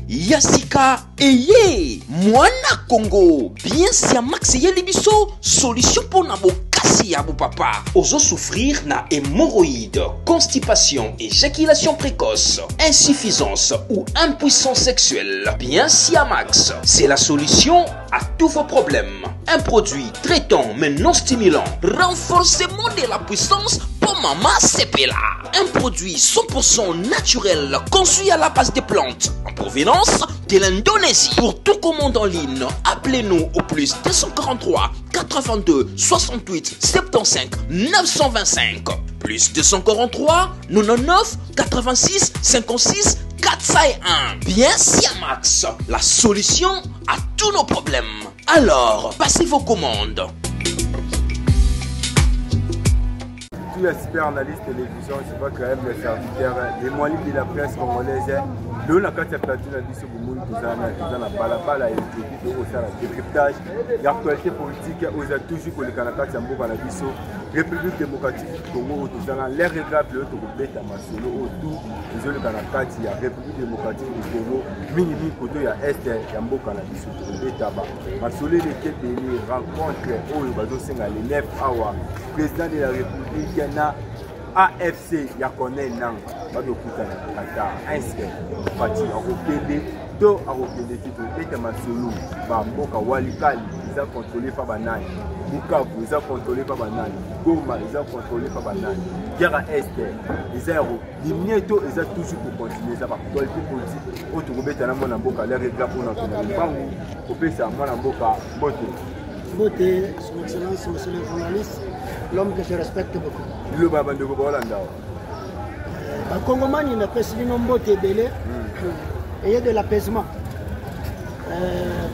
Yassika eye Mwana Congo bien si a max yelibiso solution pour nabo kasi ya papa ozo souffrir na hémorroïdes, constipation, éjaculation précoce, insuffisance ou impuissance sexuelle. Bien si a max, c'est la solution à tous vos problèmes. Un produit traitant mais non stimulant, renforcement de la puissance pour maman Sepela. Un produit 100% naturel conçu à la base des plantes en provenance de l'Indonésie. Pour tout commande en ligne, appelez-nous au plus 243 82 68 75 925 plus 243 99 86 56 401. Bien Siamax, la solution à tous nos problèmes. Alors, passez vos commandes. Tous les super analystes télévision, je vois quand même les serviteurs, les moyens de la presse congolaise. Nous, la carte de platine a dit sur le monde, nous avons la balabala et le décryptage. L'actualité politique, nous avons toujours pour le Canada, République démocratique du Congo, nous avons l'air grave, le Togo, Tamasolo, autour, nous avons le Canada, il y a République démocratique du Congo, minimi, côté, il y a Est, il y a Mbo Canada, le Tabac. Massolé, les rencontres, les 9 hours, président de la République, il y a AFC, il y a connaît Nang, pas de Koutana, Qatar, inscrit, Fati, Arokende, Do Arokende, Tito, Tamasolo, Mboka, Walikali, ils sont contrôlés par Banane. Bukavu, ils sont contrôlés par Banane. Goma, ils sont contrôlés par Banane. Guerre Est, les aéros, les Mieto, ils sont toujours pour continuer. Ça va pour le politique. Au Tourobé, tu as mon amboka, l'air est grave pour l'entendre. Pas où, au pays, ça, mon amboka, Bote. Bote, son excellence, monsieur le journaliste, l'homme que je respecte beaucoup. Le Baban de Gobolanda. Le Congomani n'a pas suivi nos Bote belé. Et il y a de l'apaisement.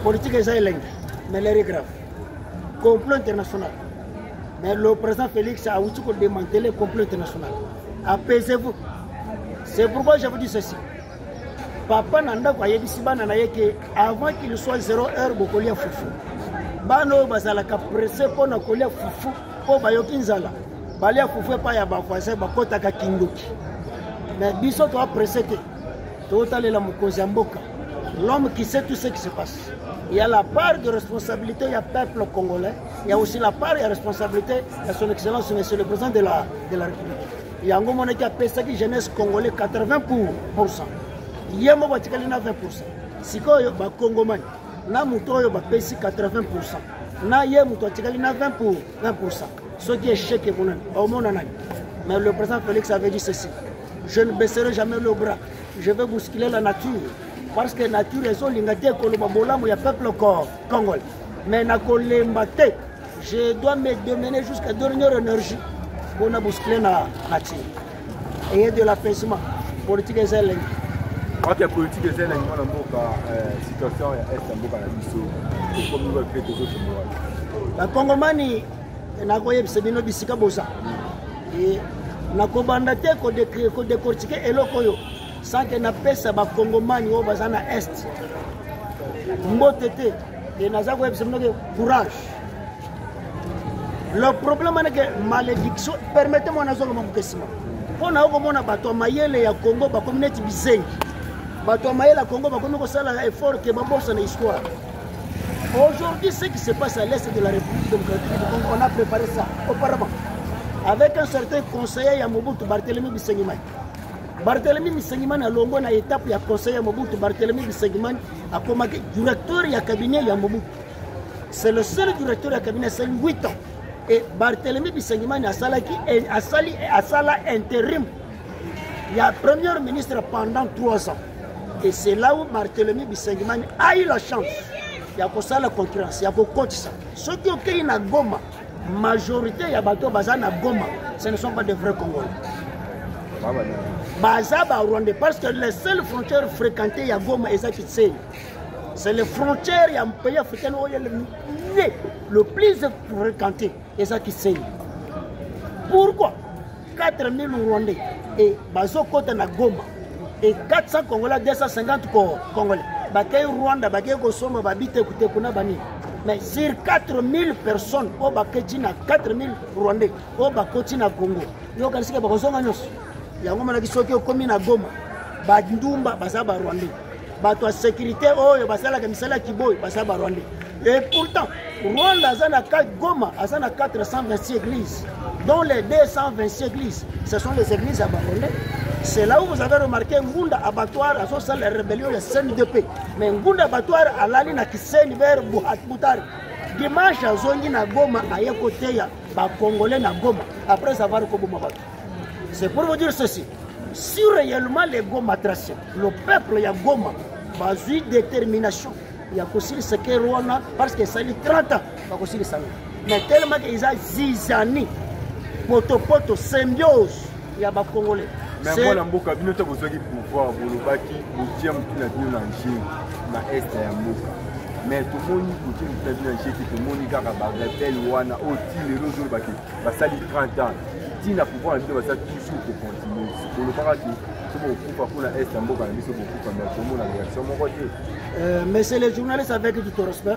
Politique est zélène, mais l'air est grave. Complot international. Mais le président Félix a aussi démantelé le complot international. Apaisez-vous. C'est pourquoi je vous dis ceci. Papa Nanda avant qu'il soit 0 heure, beaucoup de foufou. Bano bazalaka pressé pour na kolia foufou pour bayoki nzala. Balia foufou pa ya ba voisin ba kota ka kindoki. Mais biso to pressé que total la mokozi mboka. L'homme qui sait tout ce qui se passe. Il y a la part de responsabilité, il y a le peuple congolais. Il y a aussi la part de responsabilité de son excellence, monsieur le président de la République. Il y a un moment qui a payé la jeunesse congolaise 80%. Il y a un moment qui a 20%. Si vous avez un Congolais, vous avez 80%. Na ye muto tikali na 20%. Ce qui est chèque au monde. Mais le président Félix avait dit ceci. Je ne baisserai jamais le bras. Je vais bousculer la nature. Parce que la nature est l'ingate kolobabola il y a peuple congolais. Mais na kolembate, je dois me démener jusqu'à dernière énergie pour na bousculer la nature. Et il y a de l'apaisement. Politique est zélène. Ok, politique est zélène. On a une situation à Est, on a la mission. Comme nous avons fait des autres. La Congomani, na koye bisebino bisika boza. Et na kobandate ko décortiquer eloko sans que na pesa ba Congomani au bazana Est. Mbotete et naza ko bisebino courage. Le problème est que malédiction, permettez-moi de vous dire. On a vu que Mayele ya Congo, la communauté bisengi. Mayele ya Congo, un effort qui est dans l'histoire. Aujourd'hui, ce qui se passe à l'Est de la République démocratique du Congo, on a préparé ça auparavant. Avec un certain conseiller à Mobutu, Barthélemy Bisengimani. Barthélemy Bisengimani a longo na étape ya conseiller à Mobutu, Barthélemy Bisengimani a comme directeur du cabinet ya Mobutu. C'est le seul directeur du cabinet, c'est 8 ans. Et Barthélemy Bisengimani a sali intérim. Il y a premier ministre pendant 3 ans. Et c'est là où Barthélemy Bisengimani a eu la chance. Il y a ça la concurrence, il y a beaucoup de ça. Ceux qui ont été à Goma, majorité, il y a bateau bazan à Goma, ce ne sont pas des vrais Congolais. Baza ba Rwanda, parce que les seules frontières fréquentées à Goma et Zakitsei. C'est les frontières, il y a un pays africain où il y a le plus fréquenté, et ça qui sait. Pourquoi 4000 Rwandais et Bazo Kota na Goma et 400 Congolais, 250 Congolais. Bakay Rwanda, Bakay Kosoma, Babite Kutekuna Bani. Mais sur 4000 personnes, au Baketina, 4000 Rwandais, au Bakotina Congo. Il y a un Bakosonga Nyos. Il y a un Manaki Soki au Komina Goma. bandumba baza ba Rwandais bato sécurité oyo basala ka misala kiboy baza ba Rwandais et pourtant Rwanda azana 4 Goma azana 426 églises dont les 226 églises ce sont les églises à Rwandais. C'est là où vous avez remarqué Ngunda abattoir à ça la rébellion de CNDP mais Ngunda abattoir alali na kiseni vers Butari dimanche azongi na Goma aye côté ya ba congolais na Goma après avoir koboma bato. C'est pour vous dire ceci. Si réellement les Goma tracés, le peuple y a Goma, va eu détermination. Il y a aussi ce que Rwanda, parce que ça a 30 ans, va aussi le savoir. Mais tellement qu'ils ont zizani, poto, symbiose, il y a des Congolais. Mais moi, dans Mboka, nous avons besoin de pouvoir, pour le baki, nous tiens tout le monde en Chine, dans l'Est et Mboka. Mais tout le monde, tout le monde en Chine, tout le monde, il y a des bagatelles, Rwanda, les réseaux, va salir 30 ans. Si nous pouvoir toujours pour continuer. Pour le paradis, monsieur le journaliste, avec tout respect,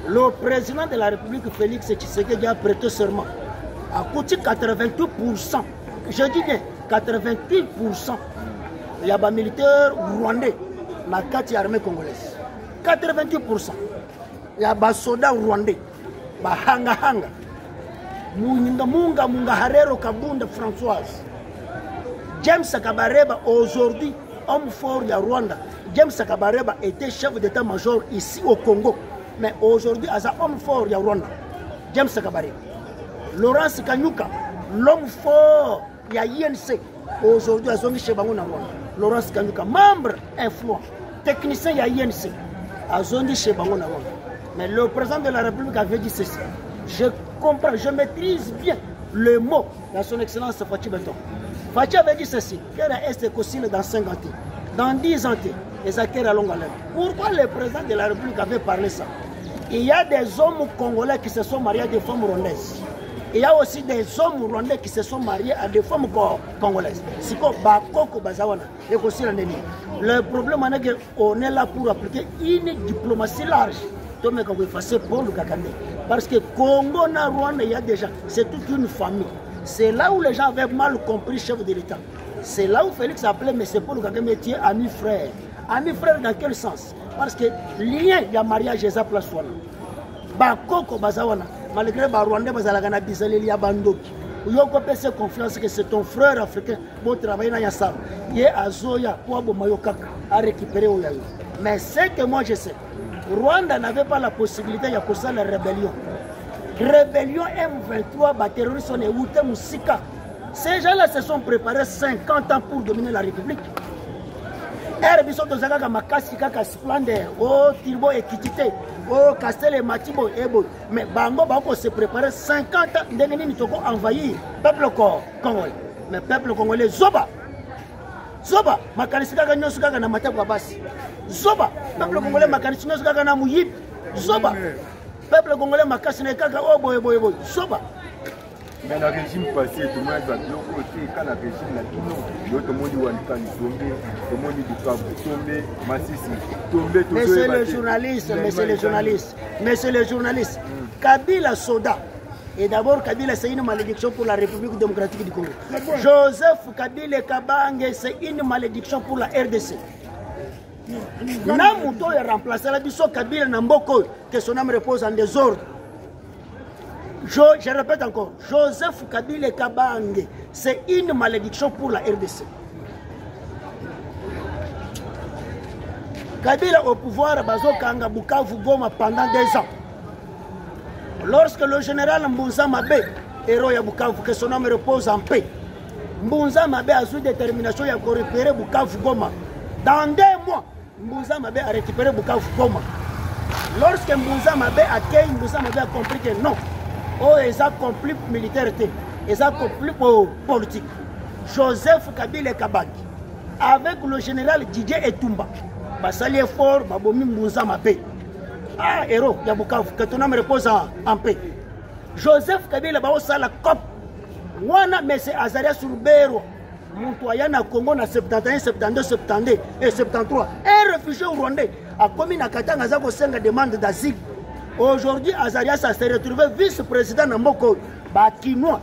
le président de la République, Félix Tshisekedi, a prêté serment à coûter 88%. Je dis bien 88%. Il y a des militaires rwandais dans la armée congolaise. 88%. Il y a des soldats rwandais. Hanga. Munga Harero Kabunda Françoise. James Kabareba, aujourd'hui, homme fort de Rwanda. James Kabareba était chef d'état-major ici au Congo. Mais aujourd'hui, il est homme fort de Rwanda. James Kabareba. Laurence Kanyuka, l'homme fort de l'INC. Aujourd'hui, il est chez Rwanda. Laurence Kanyuka, membre influent, technicien de l'INC. Il est chez Rwanda. Mais le président de la République avait dit ceci. Je comprends, je maîtrise bien le mot de son excellence Fachi Beton. Fachi avait dit ceci, qu'elle est possible dans 50 ans, dans 10 ans, et ça qu'elle a longue haleine. Pourquoi le président de la République avait parlé ça? Il y a des hommes congolais qui se sont mariés à des femmes rwandaises. Il y a aussi des hommes rwandais qui se sont mariés à des femmes congolaises. C'est comme Bakoko Bazawana et aussi la Néni. Le problème est qu'on est là pour appliquer une diplomatie large. Pour le Kagame. Parce que Congo, Rwanda, il y a déjà, c'est toute une famille. C'est là où les gens avaient mal compris chef de l'État. C'est là où Félix appelait, mais c'est pour le Kagame, tu es ami frère. Ami frère dans quel sens? Parce que lien, il y a mariage, il y a place. Bakoko Bazawana, malgré Rwanda, Bazalagana Bizalé, il y a Bandoki. Il y a confiance que c'est ton frère africain pour travailler dans Yassam. Il y a Azoya, pour Mayokaka, à récupérer au Yaï. Mais c'est que moi je sais. Rwanda n'avait pas la possibilité de faire la rébellion. Rébellion M23, terroristes, on est où Moussika. Ces gens-là se sont préparés 50 ans pour dominer la République. Herbiso Tozaka Makasi Kaka Splendeur, oh Tilbo et Kitite, oh Castel et Matibo et Ebo. Mais Bango Bango se préparait 50 ans, Ndengeni Toko envahir peuple congolais. Mais peuple congolais, Zoba, Makanisika Nyosuka na Matakwa Basi. Zoba, peuple congolais Makanisika Nyosuka na Muyip. Zoba, peuple congolais Makasine Kaka Obo. Zoba. Mais le régime passé, tout le monde va bien côté, quand le régime n'a tout non, tout le monde doit tomber, tout le monde doit tomber, Massissi, tomber, tout Monsieur le journaliste, Kabila Soda. Et d'abord, Kabila, c'est une malédiction pour la République démocratique du Congo. Joseph Kabila Kabange, c'est une malédiction pour la RDC. Namuto est remplacé la biso Kabila Namboko, que son âme repose en désordre. Je répète encore, Joseph Kabila Kabange, c'est une malédiction pour la RDC. Kabila au pouvoir, Bazo Kanga Bukavu Goma pendant 2 ans. Lorsque le général Mbunza Mabe, héros de Bukavu, que son âme repose en paix, Mbunza Mabe a eu détermination de récupérer Bukavu Goma. Dans 2 mois, Mbunza Mabe a récupéré Bukavu Goma. Lorsque Mbunza Mabe a accueilli, Mbunza Mabe a compris que non. Oh, ils ont compris militaire, ils ont compris politique. Joseph Kabila Kabange, avec le général Didier Etumba, Basali est fort, Babomi Mbunza Mabe. Ah, héros, Yabukavu, que ton âme repose en paix. Joseph Kabila Baosa la COP. Wana, mais c'est Azaria Surbero. Montoyana Congo na 71, 72, 72 et 73. Un réfugié rwandais a commis na Katanga Zako 5 demandes d'asile. Aujourd'hui, Azaria s'est retrouvé vice-président de Moko. Bakinois.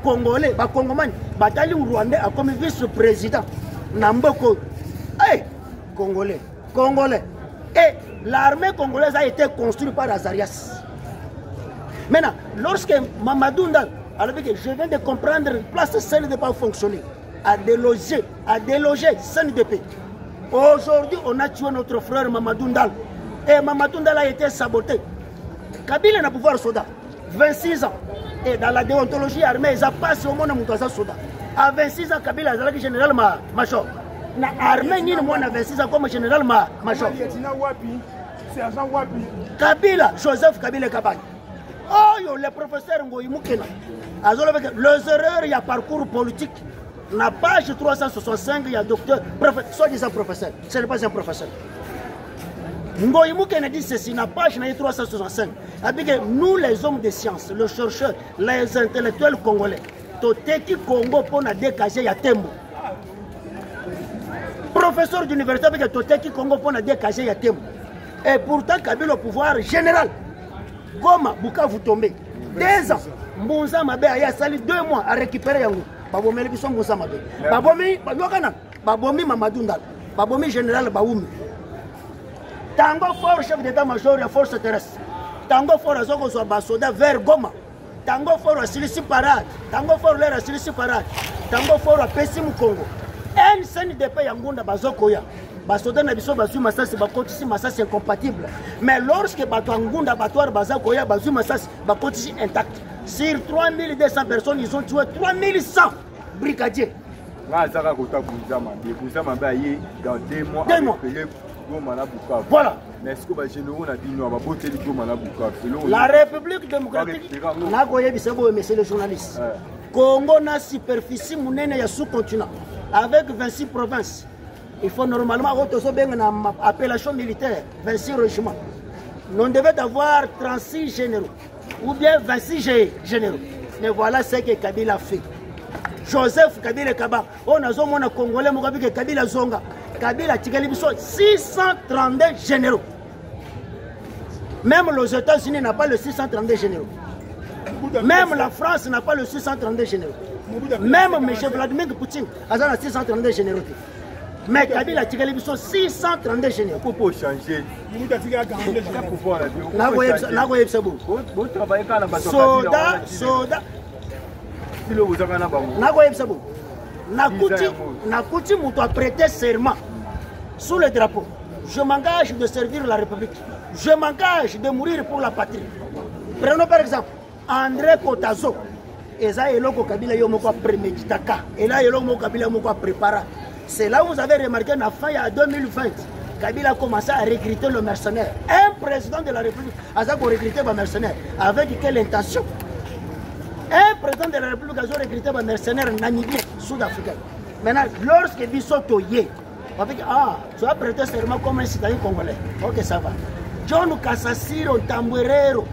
Congolais, Congomani, Batali Rwandais a comme vice-président. Namboko. Hey, Congolais. Et l'armée congolaise a été construite par Azarias. Maintenant, lorsque Mamadou Ndal, alors que je viens de comprendre, place CNDP pas fonctionner, à déloger CNDP. Aujourd'hui, on a tué notre frère Mamadou Ndal. Et Mamadou Ndal a été saboté. Kabila n'a pouvoir soldat. 26 ans. Et dans la déontologie armée, ils ont passé au monde à soldat. À 26 ans, Kabila a été général major. Na armée, ni moi, à 26 ans, comme général major. Kabila, Joseph Kabila Kabay. Oh, le professeur Ngoyi Moukena. Les erreurs, il y a parcours politique. La page 365, il y a docteur, soi-disant professeur. Ce n'est pas un professeur. Ngoyi Moukena dit ceci, la page 365. Nous, les hommes de science, les chercheurs, les intellectuels congolais, Toteki Congo pour nous décager Yatembo. Professeur d'université avec Toteki Congo pour nous décager Yatembo. Et pourtant, Kabila au pouvoir général. Goma, Bukavu tombé. 2 ans. Mbonza Mabe a sali 2 mois à récupérer Yango. Babomé Bisson Mbonza Mabe. Babomi Mamadou Ndal. Babomi général Baoumi. Tango fort chef d'état-major de la force terrestre. Tango fort à Zoko Soda vers Goma. Tango fort à Silisi Parade. Tango fort l'air à Silisi Parade. Tango fort à Pessimu Congo. Un CNDP Yangunda Bazokoya. Basoda na biso bazu masasi bakotisi masasi incompatible. Mais lorsque Batangunda Batouar Bazakoya bazu masasi bakotisi intact. Sur 3200 personnes, ils ont tué 3100 brigadiers. Dans 2 mois. 2 mois. Voilà. Mais est-ce que les généraux ont dit la République démocratique, monsieur le journaliste, Congo na superficie mounene ya sous-continent avec 26 provinces. Il faut normalement une appellation militaire, 26 régiments. Nous devons avoir 36 généraux ou bien 26 généraux. Mais voilà ce que Kabila a fait. Joseph Kabila Kaba, on a zoné Congolais, Kabila Zonga. Kabila Tigalibiso, 632 généraux. Même les États-Unis n'ont pas le 632 généraux. Même la France n'a pas le 632 généraux. Même M. Vladimir Poutine a le 632 généraux. Mais Kabila Tigalibiso, 632 généraux. Pour changer. Nakuti Mouto a prêté serment sous le drapeau. Je m'engage de servir la République. Je m'engage de mourir pour la patrie. Prenons par exemple André Kotazo. Eza eloko Kabila yomoko préméditaka. Et là eloko Kabila yomoko prépara. C'est là où vous avez remarqué la fin à 2020. Kabila a commencé à recruter le mercenaire. Un président de la République a recruté les mercenaires. Avec quelle intention? Un président de la République a recruté un mercenaire namibien, sud-africain. Maintenant, lorsque Bissoto y on va dire, ah, tu as prêté serment comme un citoyen congolais. Ok, ça va. John Kassasiro Tambuerero,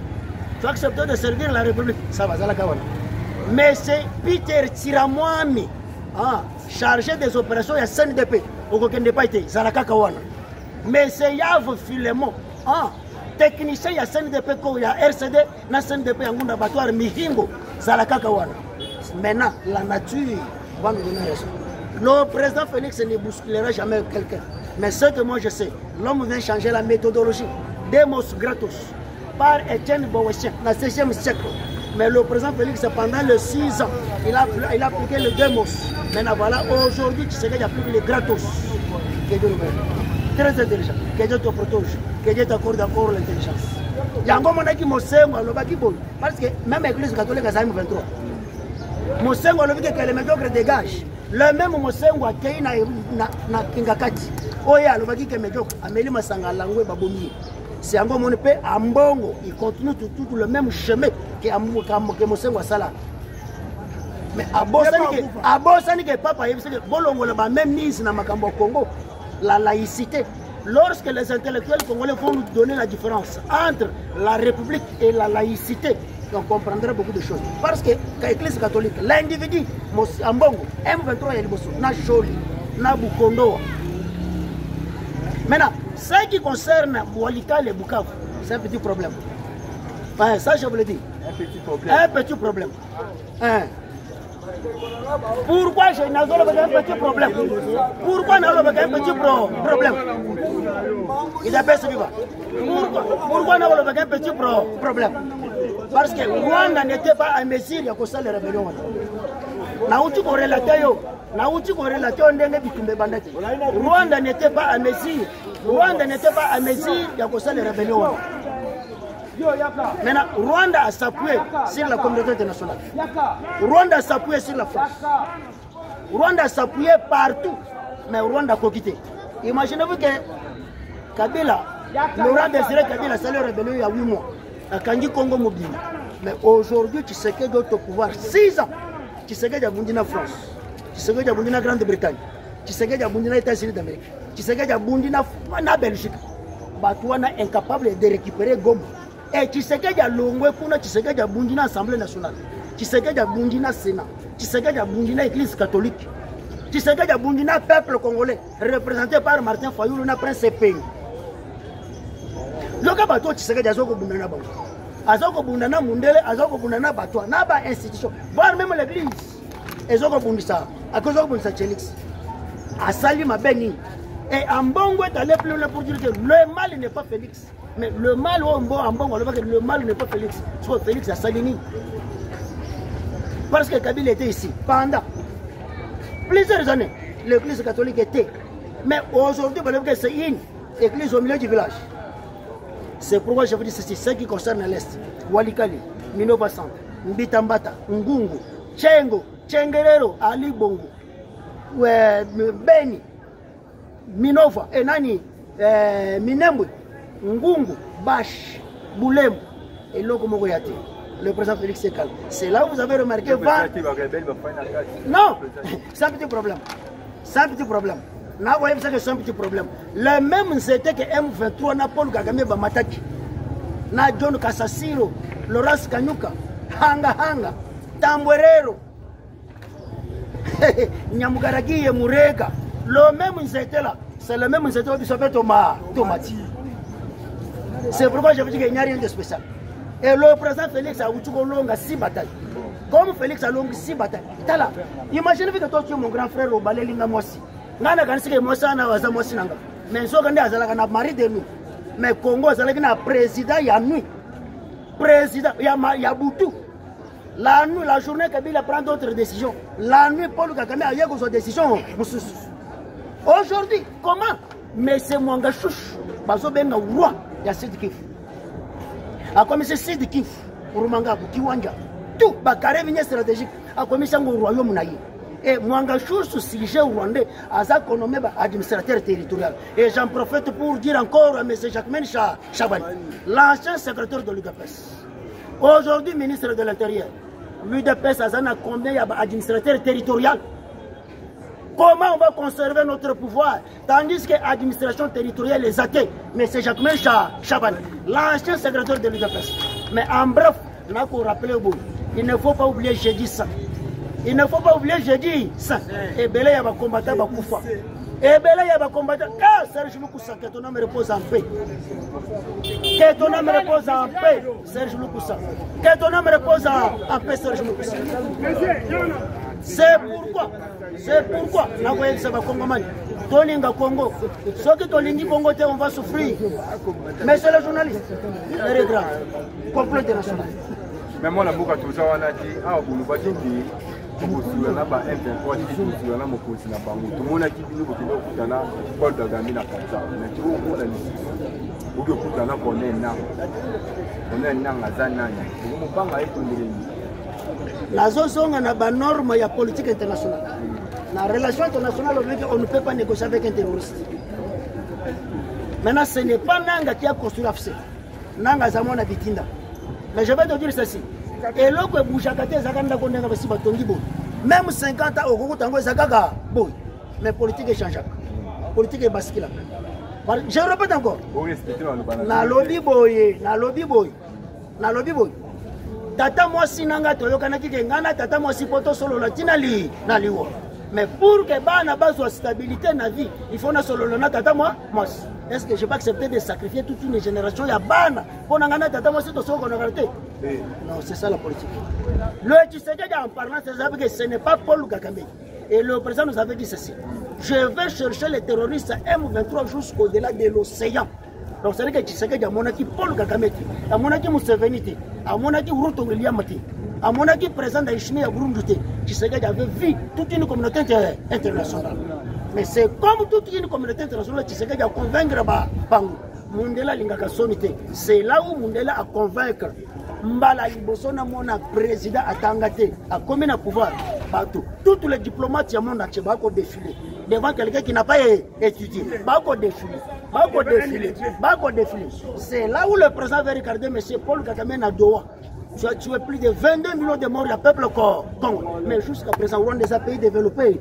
tu as accepté de servir la République. Ça va, ça va. Mais c'est Peter Tiramwami, chargé des opérations à CNDP. Au n'a pas été, Zalaka Kawana. Mais c'est Yav Filemon, technicien ya CNDP ko ya RCD na CNDP ya ngunda batwar mihingo Zalaka Kawana. Maintenant, la nature va nous donner raison. Le président Félix ne bousculera jamais quelqu'un. Mais ce que moi je sais, l'homme vient changer la méthodologie. Demos gratos par Etienne Bowessien, dans le 16e siècle. Mais le président Félix, pendant les 6 ans, il a appliqué le demos. Maintenant voilà, aujourd'hui, tu sais qu'il applique le gratos. Très intelligent. Que Dieu te protège. Que Dieu t'accorde encore l'intelligence. Il y a un moment qui m'a dit, parce que même l'église catholique a 23. Mosengo a dit que les médiocres dégagent. Le même Mosengo a été na Kingakati. Oya, le dit que les médiocres, Amélie Massanga Langwe Babomi. C'est un moment où Ambongo, il continue tout le même chemin que Mosengo a Sala. Mais à Bossani, papa, il y a même mise dans Makambo Congo, la laïcité. Lorsque les intellectuels congolais vont nous donner la différence entre la République et la laïcité, on comprendra beaucoup de choses. Parce que l'Église catholique, l'individu, Ambongo, M23 et Liboso, na Choli, na Bukondo. Maintenant, ce qui concerne Walikale et Bukavu, c'est un petit problème. Ça, je vous le dis. Un petit problème. Un petit problème. Pourquoi j'ai un petit problème? Pourquoi n'a pas un petit problème? Il appelle ce vivant. Pourquoi n'a pas un petit problème? Parce que Rwanda n'était pas à mesure de causer les rébellions. Naouti corrélaté yo. Naouti corrélaté on ndenge bitumbe bandaki. Rwanda n'était pas à mesure. Rwanda n'était pas à mesure de causer les rébellions. Maintenant, Rwanda a s'appuyé sur la communauté internationale. Rwanda a s'appuyé sur la France. Rwanda a s'appuyé partout. Mais Rwanda a coquité. Imaginez-vous que Kabila, Laurent Désiré Kabila, c'est le rébellion il y a 8 mois. À Kangi Congo mobile. Mais aujourd'hui, tu sais que d'autres pouvoirs, 6 ans. Tu sais qu'il y a Bundina France. Tu sais qu'il y a Bundina Grande-Bretagne. Tu sais qu'il y a Bundina États-Unis d'Amérique. Tu sais qu'il y a Bundina Belgique. Batouana incapable de récupérer Gombe. Et tu sais qu'il y a Longwe Kuna, tu sais qu'il y a Bundina Assemblée nationale. Tu sais qu'il y a Bundina Sénat. Tu sais qu'il y a Bundina Église catholique. Tu sais qu'il y a Bundina peuple congolais, représenté par Martin Fayoulou, na prince pays. Loka bato tu sais qu'il y a Zoko Bundana Bango. Azoko Bundana Mundele, Azoko Bundana Bato, Naba institution, voire même l'église. Ezoko Bundisa, à cause de Bundisa Chelix. A Sali Mabeni. Et Ambongo est allé plus loin pour dire que le mal n'est pas Félix. Mais le mal, le mal n'est pas Félix. Soit Félix a Salini. Parce que Kabila était ici pendant plusieurs années. L'église catholique était. Mais aujourd'hui, c'est une église au milieu du village. C'est pourquoi je vous dis ceci. Ce qui concerne l'Est, Walikali, Minova Centre, Mbitambata, Ngungu, Tchengo, Tchengerero, Ali Bongo, Beni, Minova, Enani, Minembwe, Ngungu, Bash, Boulem et Lokomogoyate. Le président Félix est calme. C'est là où vous avez remarqué. Non, c'est un petit problème. C'est un petit problème. C'est un petit problème. Le même c'était que M23 n'a Paul Kagame Bamataki. Na John Kasasiro, Laurence Kanyuka, Hanga, Tambwerero, Nyamugaragi et Murega. Le même c'était là. C'est le même c'était qui s'appelle Tomati. C'est pourquoi je vous dis qu'il n'y a rien de spécial. Et le président Félix a eu 6 batailles. Comme Félix a eu 6 batailles. Imaginez que toi tu es mon grand frère au balai Linga Mwasi. Nana kanisi ke Mwasi na waza Mwasi nanga. Mais so kande azalaka na mari de nous. Mais Congo azalaki na président ya nuit. Président ya Boutou. La nuit, la journée Kabila prend d'autres décisions. La nuit Paul Kagame a eu son décision. Aujourd'hui, comment? Mais c'est Mwanga Chouch. Bazo benga roi ya Sud Kivu. A commencé Sud Kivu, Rumanga, Kiwanja, tout, Bakare Vigné stratégique, a commencé au royaume Naï. Et Mwanga Chouch, sujet rwandais, a connommé administrateur territorial. Et j'en profite pour dire encore à M. Jacquemin Chaban, l'ancien secrétaire de l'UDPS. Aujourd'hui, ministre de l'Intérieur. L'UDPS a combien d'administrateurs territorial? Comment on va conserver notre pouvoir? Tandis que l'administration territoriale est athée. Mais c'est Jacquemin Chaban, l'ancien secrétaire de l'UDPS. Mais en bref, il ne faut pas oublier jeudi ça. Il ne faut pas oublier jeudi ça. Et Belé va combattre Bakoufa. Et Belé va combattre. Ah, Serge Loukoussa, que ton âme repose en paix. Que ton âme repose en paix, Serge Loukoussa. Que ton âme repose en paix, Serge Loukoussa. C'est pourquoi, la voyez que ça va Congo. Tolinga Congo. Ceux qui Tolingi Congo, on va souffrir. Mais c'est le journaliste. C'est grave. Complot international. Mais moi, la boucle à tout ça, on a dit, ah, vous nous voyez qui on a pas M23, on a mon continent. Tout le monde a dit, nous, on a Paul Kagame na Kata. Mais tout le monde a dit, on est là. On est là, on est là. On est pas la zone a des normes de politique internationale. La relation internationale, on ne peut pas négocier avec un terroriste. Maintenant, ce n'est pas Nanga qui a construit l'AFC. Nanga Zamona Bitinda. Mais je vais te dire ceci. Et là, que Bouchakate Zakanda Kondenga Bessiba Tongibo. Même 50 ans au Gogo Tango Zagaga, boy. Mais politique est changeable. Politique est bascule. Je répète encore. Na lobby boy. Tata moi sinanga toyo kanaki ngana tata moi si poto solo latina li na liwo Mais pour que bana base la stabilité na vie, il faut na solo na tata moi. Est-ce que je peux accepter de sacrifier toute une génération ya bana pour ngana tata moi c'est tout ce qu'on a raté? Non, c'est ça la politique. Le Tshisekedi en parlant, c'est ça que ce n'est pas Paul Kagame. Et le président nous avait dit ceci. Je vais chercher les terroristes M23 jusqu'au-delà de l'océan. Donc c'est que Tshisekedi a monaki Paul Kagame, a monaki Museveni, a monaki Ruto William, a monaki président d'Ishmi à Burundi. Tshisekedi avait vu toute une communauté internationale. Mais c'est comme toute une communauté internationale, Tshisekedi a convaincre Bango. Mundela lingaka sonité. C'est là où Mundela a convaincre. Mbala liboso na mona président atangate a combien de pouvoir partout. Tous les diplomates du monde entier bako défiler devant quelqu'un qui n'a pas étudié. Bako défiler. C'est là où le président veut regarder M. Paul Kagame na Doha. Tu as tué plus de 22 millions de morts, il y a peuple Congo. Mais jusqu'à présent, on a des pays développés.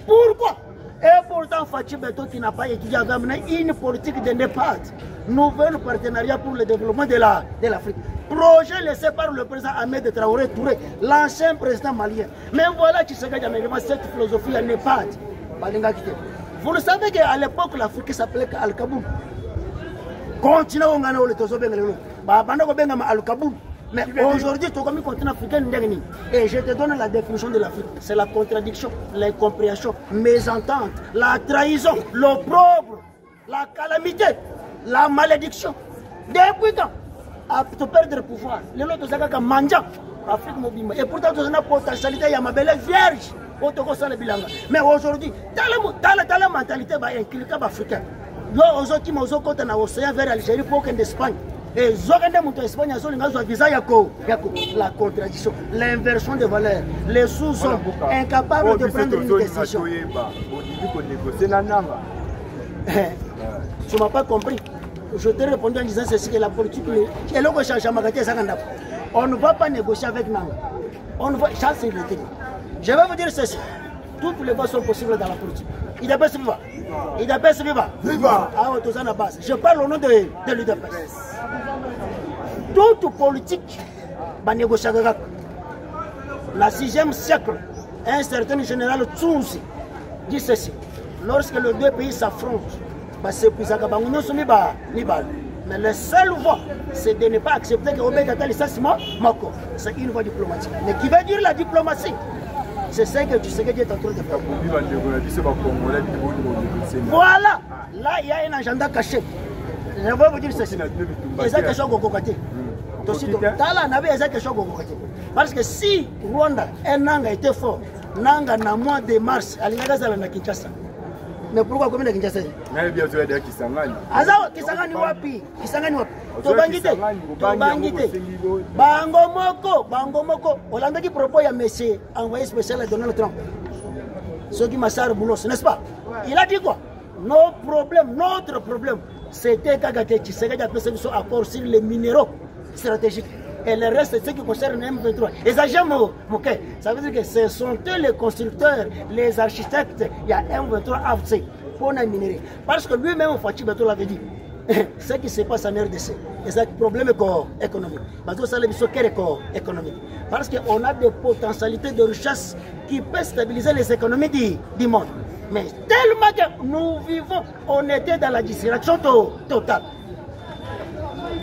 Pourquoi? Et pourtant, Fachi Beto qui n'a pas étudié a amené une politique de NEPAD, nouvel partenariat pour le développement de l'Afrique. Projet laissé par le président Ahmed Traoré Touré, l'ancien président malien. Mais voilà qui se gagne cette philosophie à NEPAD. Vous le savez qu'à l'époque, l'Afrique s'appelait Al-Kaboul. Continue à gagner le Tozo Bengalelo. Al-Kaboul. Mais aujourd'hui, tu as comme continent africain. Et je te donne la définition de l'Afrique. C'est la contradiction, l'incompréhension, mésentente, la trahison, l'opprobre, la calamité, la malédiction. Depuis quand? À te perdre le pouvoir. Les autres, c'est comme Manja, Afrique mobile. Et pourtant, tu as une potentialité, il y a ma belle vierge. Mais aujourd'hui, dans la mentalité, il y a un cliquet africain. Aujourd'hui, qui m'a dit l'océan vers l'Algérie pour qu'en Espagne. Et Zogende Mouto Espagne, la contradiction, l'inversion des valeurs. Les sous sont incapables de prendre une décision. Tu ne m'as pas compris. Je t'ai répondu en disant ceci que la politique est là que on ne va pas négocier avec Nanga. On ne va pas. Je vais vous dire ceci. Toutes les voies sont possibles dans la politique. Il appelle Viva. Il appelle Viva. Viva. Je parle au nom de l'UDPS. Toute politique va négocier avec la 6e siècle. Un certain général Tsunzi dit ceci. Lorsque les deux pays s'affrontent, c'est plus mais la seule voie, c'est de ne pas accepter que Robert Katali Mako. C'est une voie diplomatique. Mais qui veut dire la diplomatie? C'est ça que tu sais que tu es en train de faire. Voilà. Là, il y a un agenda caché. Je vais vous dire ceci. Parce que si Rwanda et Nanga étaient forts, Nanga na mois de mars, na Kinshasa. Mais pourquoi comme na Kinshasa? Kisangani wapi? Kisangani wapi? Tobangite. Bango moko. Olanda qui propose à monsieur envoyé spécial à Donald Trump. Ce qui m'a servi Boulos, n'est-ce pas? Il a dit quoi? Notre problème, c'était Kagate Tshisekedi a fait ce accord sur les minéraux stratégiques. Et le reste, c'est ce qui concerne M23. Et ça, j'aime ça veut dire que ce sont eux les constructeurs, les architectes. Il y a M23 AFC pour les minéraux. Parce que lui-même, Fachi Beto l'avait dit. Ce qui se passe en RDC, c'est un problème économique. Parce que ça, c'est économique. Parce qu'on a des potentialités de richesse qui peuvent stabiliser les économies du monde. Mais tellement que nous vivons, on était dans la distraction totale.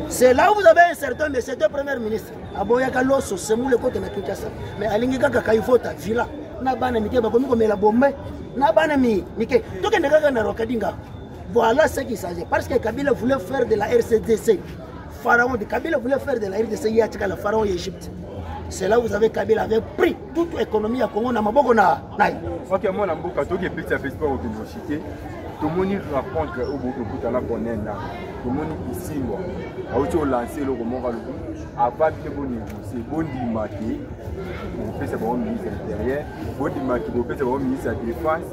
C'est là où vous avez un certain, mais c'est deux premiers ministres. Aboyaka Loso, c'est mou le côté de Kinshasa. Mais Alingika Kakaifota, Villa, Nabana Mike, Bakomi comme la bombe, Nabana Mike, tout le monde na Rokadinga. Voilà ce qui s'agit. Parce que Kabila voulait faire de la RCDC. Pharaon de Kabila voulait faire de la RDC, il y a le pharaon d'Égypte. C'est là où vous avez Kabila avait pris toute l'économie à Congo, Namaboko na. Ok, moi, Namboka, tout est petit à fait pour l'université. Tout le monde rencontre au bout de la bonne. Tout le monde ici, a aussi lancé le roman avant de négocier. Bon dimanche, on fait savoir au ministre de l'Intérieur. Bon dimanche, on fait savoir au ministre de la Défense.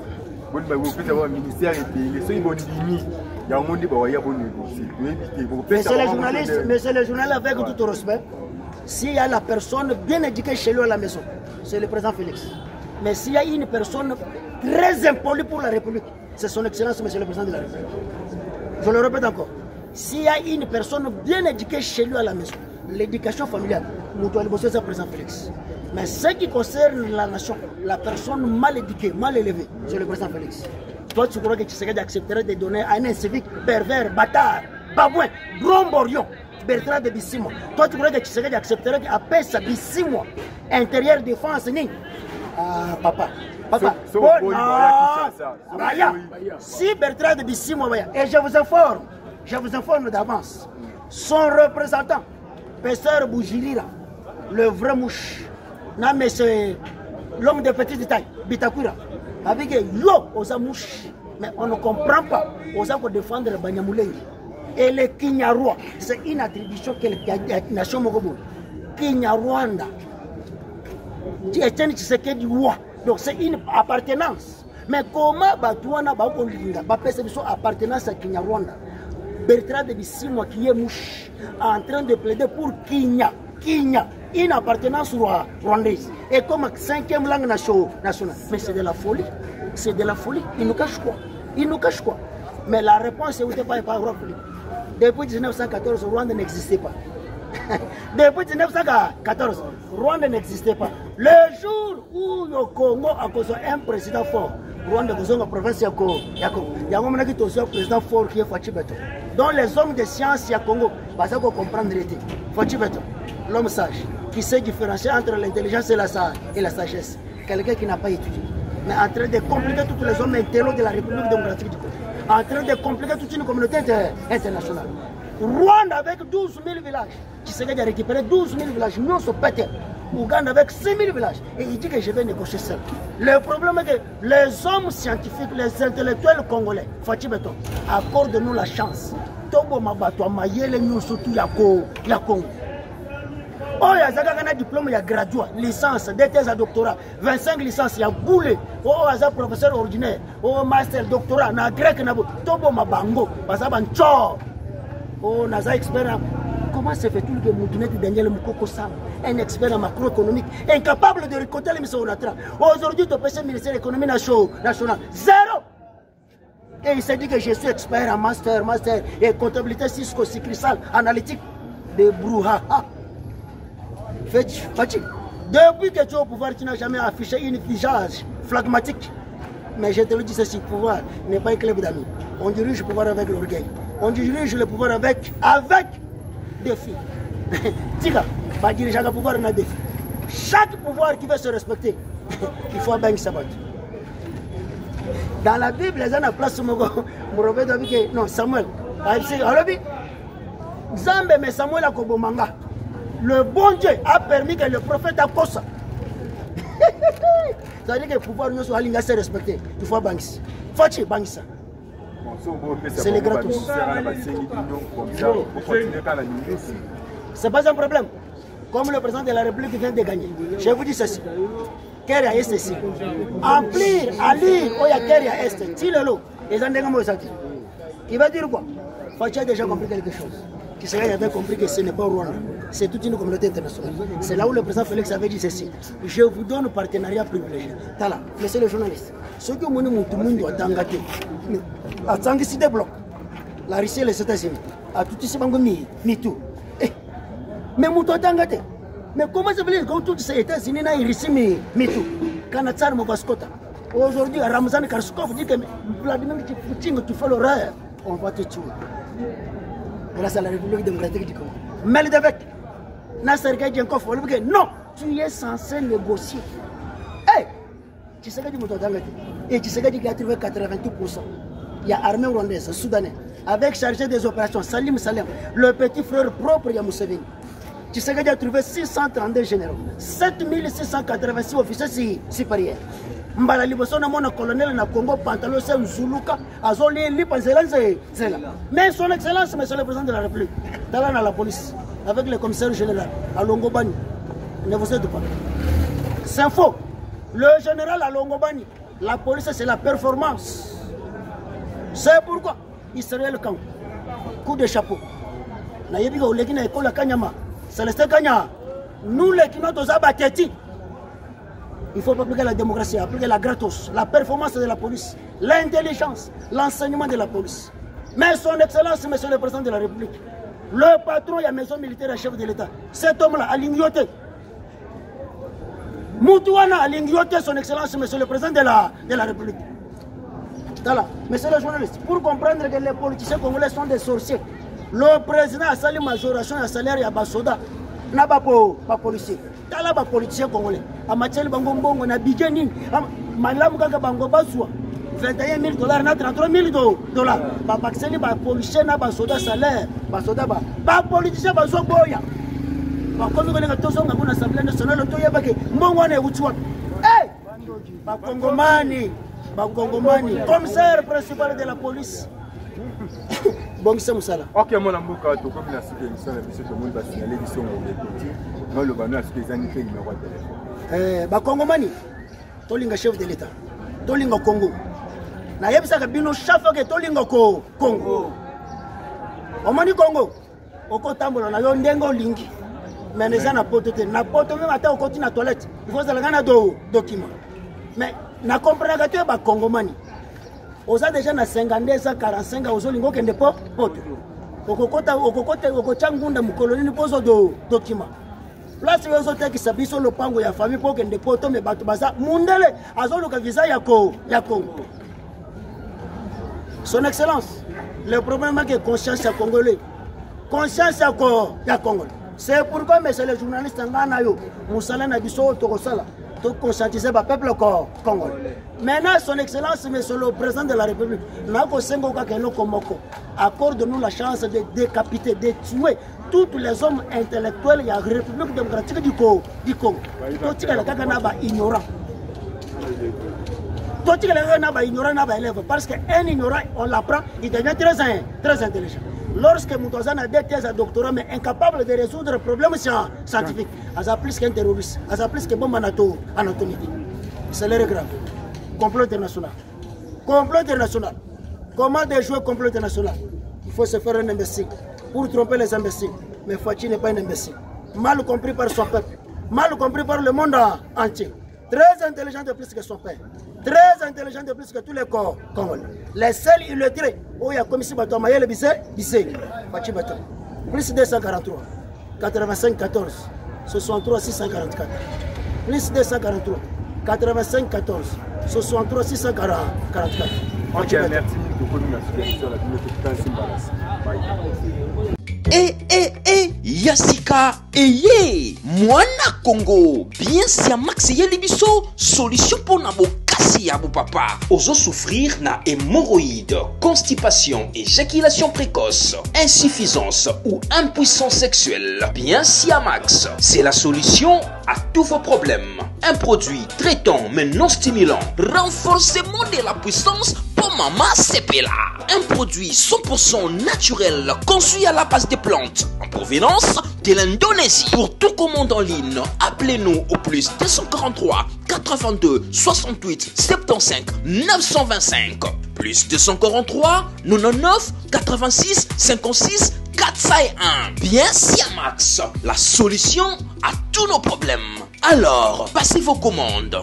Bon dimanche, on fait savoir au ministère de l'Intérieur. Bon dimanche, il y a un monde qui va négocier. Mais c'est le journaliste avec tout respect. S'il y a la personne bien éduquée chez lui à la maison, c'est le président Félix. Mais s'il y a une personne très impolie pour la République, c'est son excellence, monsieur le président de la République. Je le répète encore. S'il y a une personne bien éduquée chez lui à la maison, l'éducation familiale, nous devons bosser sur le président Félix. Mais ce qui concerne la nation, la personne mal éduquée, mal élevée, c'est le président Félix. Toi, tu crois que Tshisekedi accepterait de donner à un civique pervers, bâtard, babouin, bromborion, Bertrand de Bissimo? Toi, tu crois que Tshisekedi accepterait qu'après sa Bissimo, intérieur défense, ni? Ah, papa. Papa, si Bertrand de Bissimo, et je vous informe d'avance, son représentant, Pesseur Bougirira, le vrai mouche, non mais c'est l'homme de petite taille, Bitakura, avec yo aux mouches, mais on ne comprend pas, aux pour défendre le Banyamulei. Et le Kinyarwa, c'est une attribution que la nation Mogobo. Kinyarwanda, Tshisekedi roi. Donc c'est une appartenance. Mais comment Batouana Bakolinga, son appartenance à Kinyarwanda? Bertrand de Bissimo qui est mouche, en train de plaider pour Kinya, une appartenance rwandaise. Et comme 5e langue nationale. Mais c'est de la folie. C'est de la folie. Il nous cache quoi? Il nous cache quoi? Mais la réponse est où pas Roi Philippe. Depuis 1914, Rwanda n'existait pas. Depuis 1914, Rwanda n'existait pas. Le jour où le Congo a besoin d'un président fort, Rwanda a besoin d'une province de Congo. Il y a un président fort qui est Fachi Beto. Donc les hommes de science à Congo, parce qu'on comprendre l'été. Fachi Beto, l'homme sage, qui sait différencier entre l'intelligence et la sagesse. Quelqu'un qui n'a pas étudié, mais en train de compliquer tous les hommes intello de la République démocratique du Congo. En train de compliquer toute une communauté internationale. Rwanda avec 12 000 villages. Tshisekedi a récupéré 12 000 villages. Nous sommes pétés. Ouganda avec 6 000 villages. Et il dit que je vais négocier seul. Le problème est que les hommes scientifiques, les intellectuels congolais, Fachi Beton, accordent-nous la chance. Tobo Mabato, Mayele, nous surtout Congo. Oh, il y a un diplôme, il y a graduat, licence, des thèses à doctorat, 25 licences, il y a boulé. Oh, il y a un professeur ordinaire, oh, master, doctorat, na grec, na tobo mabango, basaban tchor. Oh, naza expert. Comment se fait-il que Moutounette Daniel Moukoko Sam, un expert en macroéconomique, incapable de récolter les missions Onatra? Aujourd'hui, tu peux ministère de l'économie nationale, zéro. Et il s'est dit que je suis expert en master et comptabilité Cisco-Cycrisal, analytique de brouhaha. Fachi, depuis que tu es au pouvoir, tu n'as jamais affiché une figeage phlegmatique. Mais je te le dis ceci, le pouvoir n'est pas un club d'amis. On dirige le pouvoir avec l'orgueil. On dirige le pouvoir avec défi. Tika, pas diriger le pouvoir dans défi. Chaque pouvoir qui veut se respecter, il faut bien s'abattre. Dans la Bible, les gens ont place non, Samuel. Zambe, mais Samuel a Kobomanga. Le bon Dieu a permis que le prophète Akosa. C'est-à-dire que le pouvoir nous soit respecté. Il faut Banks. Fachi Banks. C'est les gratos. C'est pas un problème. Comme le président de la République vient de gagner. Je vous dis ceci. Keria est ici. Emplir, à lire, Oya Keria est. Tilelo. Les gens n'ont pas dit. Il va dire quoi? Fachi a déjà compris quelque chose. Tshisekedi avait compris que ce n'est pas Rwanda, c'est toute une communauté internationale. C'est là où le président Félix avait dit ceci. Je vous donne un partenariat privilégié. Tala, monsieur le journaliste, ce que mon monde a tangaté, a tangisi des blocs, la Russie et les États-Unis, a tout ici ni tout. Mais mon a tangaté. Mais comment ça veut dire que tous ces États-Unis n'ont Russie ni tout? Kanatsar Movaskota. Aujourd'hui, Ramzan Karskov dit que Vladimir Poutine, tu fais l'horreur, on va te tuer. Grâce à la République démocratique du Congo. Meldevek, Nasser Gadjenkov, non, tu es censé négocier. Hey, tu sais que tu m'entends. Et tu sais que tu as trouvé 82%. Il y a armée rwandaise, soudanais, avec chargé des opérations, Salim Salem, le petit frère propre de Museveni. Tu sais que tu as trouvé 632 généraux, 7686 officiers supérieurs. Mbala liboso na mona colonel na Congo pantalon c'est Zuluka azoli lipa zelanze zela. Mais son excellence monsieur le président de la République dans la police avec le commissaire général à Longobani. Ne vous aidez pas. C'est faux. Le général à Longobani, la police c'est la performance. C'est pourquoi Israël Kang coup de chapeau. Na yebi ko leki na école Kanyama. Célestin Kanya. Nous les qui nous abattis. Il faut appliquer la démocratie, appliquer la gratos, la performance de la police, l'intelligence, l'enseignement de la police. Mais son excellence, monsieur le président de la République, le patron et la maison militaire et chef de l'État, cet homme-là a l'ignoté. Moutouana a l'ingioté son excellence, monsieur le président de la République. Voilà, monsieur le journaliste, pour comprendre que les politiciens congolais sont des sorciers, le président a sali majoration de salaire à Basoda, n'a pas pour policier. Tala ba politicien congolais. A matière bango mbongo na bigeni, malamu kaka bango baswa. 21 000 $, na 33 000 $. Ba baxeli ba policier na Basoda salaire, Basoda ba politicien baswa boya. Ba komi ko nga tozo nga mona assemblée nationale to yebake mbongo na ebuchwa. Eh! Ba Congomani, commissaire principal de la police. Bon, c'est Moussala. Ok, mon amour, comme la situation, tout le monde va signaler qu'ils sont au non, le bandeau a ce qu'ils ont fait numéro de téléphone. Ba Congomani, Tolinga chef de l'État, Tolinga Congo. Na yebisa ka bino chafa ke Tolinga Congo. Omani Congo, oko tambola na yo ndengo lingi. Mais les gens na poto même ata okoti na toilette. Il faut zalanga na document. Mais na comprendre que ba Congomani. Oza déjà na 52 45 ozolingo kende poto. Okokota ngunda mukoloni pozo document. Place yozo teki sabiso lopango ya famille po kende poto me bato baza mundele azoluka visa ya Congo. Son excellence, le problème est que conscience ya congolais. Conscience ya Congo. C'est pourquoi monsieur le journaliste ngana yo musala na biso tokosala to conscientiser ba peuple congolais. Maintenant son excellence monsieur le président de la République na ko sengo ka keno komoko accorde-nous la chance de décapiter, de tuer tous les hommes intellectuels ya République démocratique du Congo. To tika la kaka na ba ignorant. To tika la na ba ignorant na ba élève parce que un ignorant on l'apprend il devient très intelligent. Lorsque Moutouazan a des thèses à doctorat, mais incapable de résoudre les problèmes scientifiques, elle a plus qu'un terroriste, elle a plus qu'un bon anatomie. C'est l'heure grave. Complot international. Complot international. Comment déjouer complot international? Il faut se faire un imbécile pour tromper les imbéciles. Mais Fouachi n'est pas un imbécile. Mal compris par son peuple, mal compris par le monde entier. Très intelligent de plus que son père. Très intelligent de plus que tous les corps congolais. Les seuls illettrés, où il y a commis si bateau Mayele Bissé, Fachi Bateau. Plus 243, 85 14, 63 644. Plus 243, 85 14, 63 644. Ok, merci beaucoup de la Yassika Eye Mwana Congo bien si a Max Yelibiso solution pour na bokasi ya papa ozo souffrir na hémorroïdes, constipation, éjaculation précoce, insuffisance ou impuissance sexuelle. Bien si a Max, c'est la solution à tous vos problèmes. Un produit traitant mais non stimulant, renforcement de la puissance pour Mama Sepela. Un produit 100% naturel conçu à la base des plantes en provenance de l'Indonésie. Pour tout commande en ligne, appelez-nous au plus 243 82 68 75 925 plus 243 99 86 56 401. Bien Siamax, la solution à tous nos problèmes. Alors, passez vos commandes.